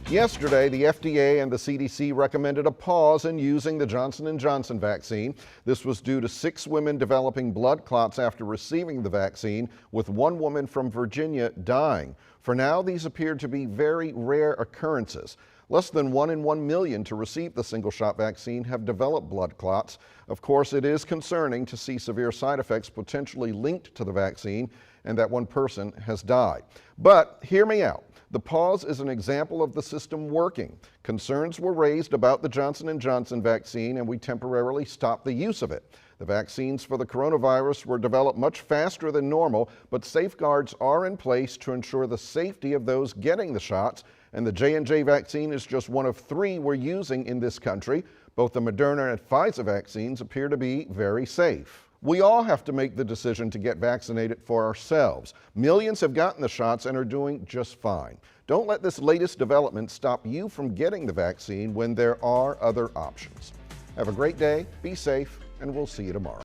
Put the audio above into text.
Yesterday, the FDA and the CDC recommended a pause in using the Johnson & Johnson vaccine. This was due to 6 women developing blood clots after receiving the vaccine, with 1 woman from Virginia dying. For now, these appear to be very rare occurrences. Less than 1 in 1 million to receive the single-shot vaccine have developed blood clots. Of course, it is concerning to see severe side effects potentially linked to the vaccine and that 1 person has died. But hear me out. The pause is an example of the system working. Concerns were raised about the Johnson & Johnson vaccine, and we temporarily stopped the use of it. The vaccines for the coronavirus were developed much faster than normal, but safeguards are in place to ensure the safety of those getting the shots, and the J&J vaccine is just one of 3 we're using in this country. Both the Moderna and Pfizer vaccines appear to be very safe. We all have to make the decision to get vaccinated for ourselves. Millions have gotten the shots and are doing just fine. Don't let this latest development stop you from getting the vaccine when there are other options. Have a great day, be safe, and we'll see you tomorrow.